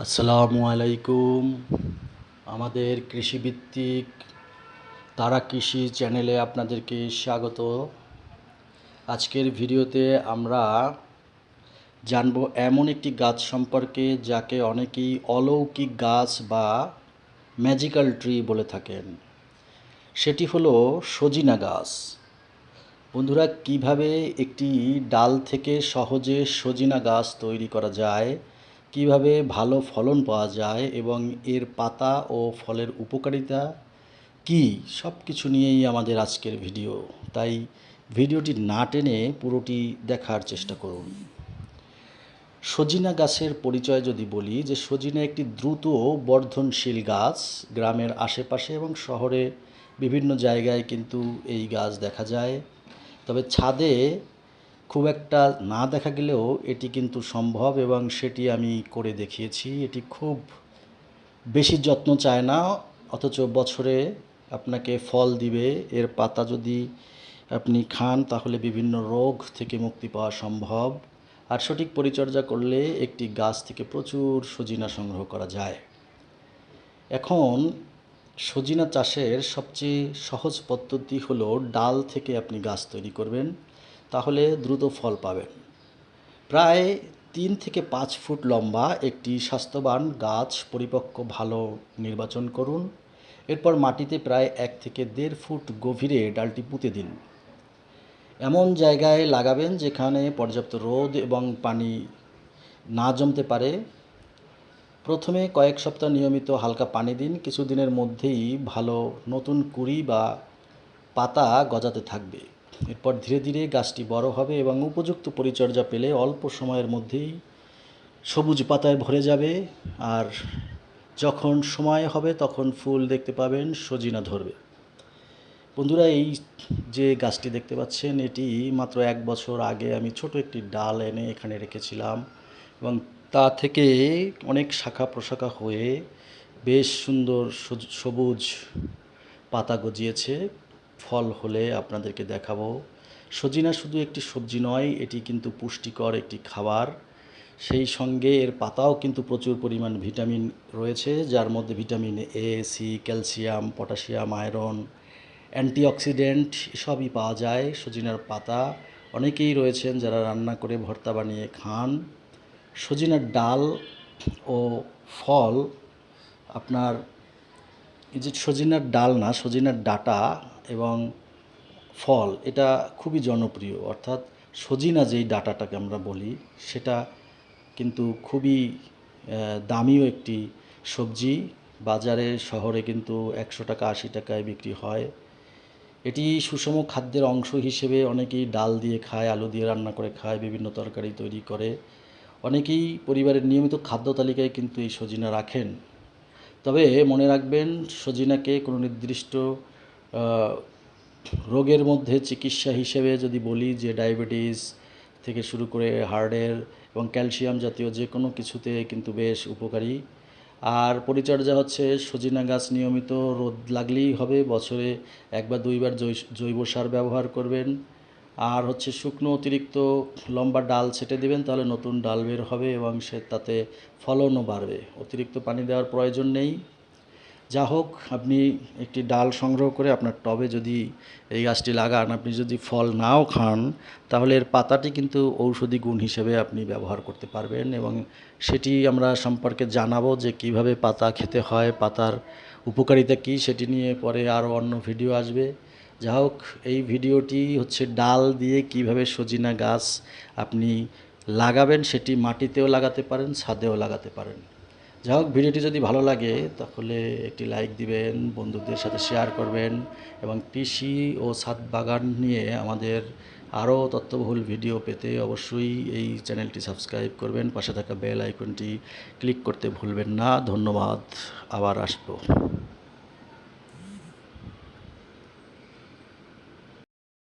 আসসালামু আলাইকুম। আমাদের কৃষিভিত্তিক তারা কৃষি চ্যানেলে আপনাদেরকে স্বাগত। আজকের ভিডিওতে আমরা জানব এমন একটি গাছ সম্পর্কে যাকে অনেকেই অলৌকিক গাছ বা ম্যাজিক্যাল ট্রি বলে থাকেন। সেটি হলো সজিনা গাছ। বন্ধুরা, কিভাবে একটি ডাল থেকে সহজে সজিনা গাছ তৈরি করা যায়, কিভাবে ভালো ফলন পাওয়া যায় এবং এর পাতা ও ফলের উপকারিতা কী, সব কিছু নিয়েই আমাদের আজকের ভিডিও। তাই ভিডিওটি না টেনে পুরোটি দেখার চেষ্টা করুন। সজিনা গাছের পরিচয় যদি বলি, যে সজিনা একটি দ্রুত বর্ধনশীল গাছ। গ্রামের আশেপাশে এবং শহরে বিভিন্ন জায়গায় কিন্তু এই গাছ দেখা যায়। তবে ছাদে খুব একটা না দেখা গেলেও এটি কিন্তু সম্ভব এবং সেটি আমি করে দেখিয়েছি। এটি খুব বেশি যত্ন চায় না, অথচ বছরে আপনাকে ফল দিবে। এর পাতা যদি আপনি খান তাহলে বিভিন্ন রোগ থেকে মুক্তি পাওয়া সম্ভব। আর সঠিক পরিচর্যা করলে একটি গাছ থেকে প্রচুর সজিনা সংগ্রহ করা যায়। এখন সজিনা চাষের সবচেয়ে সহজ পদ্ধতি হলো ডাল থেকে আপনি গাছ তৈরি করবেন, তাহলে দ্রুত ফল পাবেন। প্রায় 3 থেকে 5 ফুট লম্বা একটি স্বাস্থ্যবান গাছ পরিপক্ক ভালো নির্বাচন করুন। এরপর মাটিতে প্রায় 1 থেকে 1.5 ফুট গভীরে ডালটি পুঁতে দিন। এমন জায়গায় লাগাবেন যেখানে পর্যাপ্ত রোদ এবং পানি না জমতে পারে। প্রথমে কয়েক সপ্তাহ নিয়মিত হালকা পানি দিন। কিছুদিনের মধ্যেই ভালো নতুন কুঁড়ি বা পাতা গজাতে থাকবে। এরপর ধীরে ধীরে গাছটি বড় হবে এবং উপযুক্ত পরিচর্যা পেলে অল্প সময়ের মধ্যেই সবুজ পাতায় ভরে যাবে। আর যখন সময় হবে তখন ফুল দেখতে পাবেন, সজিনা ধরবে। বন্ধুরা, এই যে গাছটি দেখতে পাচ্ছেন, এটি মাত্র 1 বছর আগে আমি ছোট একটি ডাল এনে এখানে রেখেছিলাম এবং তা থেকে অনেক শাখা প্রশাখা হয়ে বেশ সুন্দর সবুজ পাতা গজিয়েছে। ফল হলে আপনাদেরকে দেখাবো। সজিনা শুধু একটি সবজি নয়, এটি কিন্তু পুষ্টিকর একটি খাবার। সেই সঙ্গে এর পাতাও কিন্তু প্রচুর পরিমাণ ভিটামিন রয়েছে, যার মধ্যে vitamin A, C, calcium, potassium, iron, antioxidant সবই পাওয়া যায় সজিনার পাতা। অনেকেই রয়েছেন যারা রান্না করে ভর্তা বানিয়ে খান। সজিনার ডাল ও ফল আপনার, এই যে সজিনার ডাল না, সজিনার ডাঁটা এবং ফল, এটা খুবই জনপ্রিয়। অর্থাৎ সজিনা যেই ডাঁটাটাকে আমরা বলি, সেটা কিন্তু খুবই দামিও একটি সবজি। বাজারে শহরে কিন্তু 100 টাকা 80 টাকায় বিক্রি হয়। এটি সুষম খাদ্যের অংশ হিসেবে অনেকেই ডাল দিয়ে খায়, আলু দিয়ে রান্না করে খায়, বিভিন্ন তরকারি তৈরি করে। অনেকেই পরিবারের নিয়মিত খাদ্য তালিকায় কিন্তু এই সজিনা রাখেন। তবে মনে রাখবেন, সজিনাকে কোনো নির্দিষ্ট রোগের মধ্যে চিকিৎসা হিসেবে যদি বলি, যে ডায়াবেটিস থেকে শুরু করে হার্টের এবং ক্যালসিয়াম জাতীয় যে কোনো কিছুতে কিন্তু বেশ উপকারী। আর পরিচর্যা হচ্ছে, সজিনা গাছ নিয়মিত রোদ লাগলেই হবে। বছরে 1 বা 2 বার জৈব সার ব্যবহার করবেন। আর হচ্ছে শুকনো অতিরিক্ত লম্বা ডাল ছেটে দেবেন, তাহলে নতুন ডাল বের হবে এবং তাতে ফলনও বাড়বে। অতিরিক্ত পানি দেওয়ার প্রয়োজন নেই। যা হোক, আপনি একটি ডাল সংগ্রহ করে আপনার টবে যদি এই গাছটি লাগান, আপনি যদি ফল নাও খান, তাহলে এর পাতাটি কিন্তু ঔষধি গুণ হিসেবে আপনি ব্যবহার করতে পারবেন এবং সেটি আমরা সম্পর্কে জানাবো যে কিভাবে পাতা খেতে হয়, পাতার উপকারিতা কী, সেটি নিয়ে পরে আরও অন্য ভিডিও আসবে। যা হোক, এই ভিডিওটি হচ্ছে ডাল দিয়ে কিভাবে সজিনা গাছ আপনি লাগাবেন, সেটি মাটিতেও লাগাতে পারেন, ছাদেও লাগাতে পারেন। যাই হোক, ভিডিওটি যদি ভালো লাগে তাহলে একটি লাইক দিবেন, বন্ধুদের সাথে শেয়ার করবেন এবং কৃষি ও ছাদ বাগান নিয়ে আমাদের আরও তথ্যবহুল ভিডিও পেতে অবশ্যই এই চ্যানেলটি সাবস্ক্রাইব করবেন। পাশে থাকা বেল আইকনটি ক্লিক করতে ভুলবেন না। ধন্যবাদ, আবার আসবো।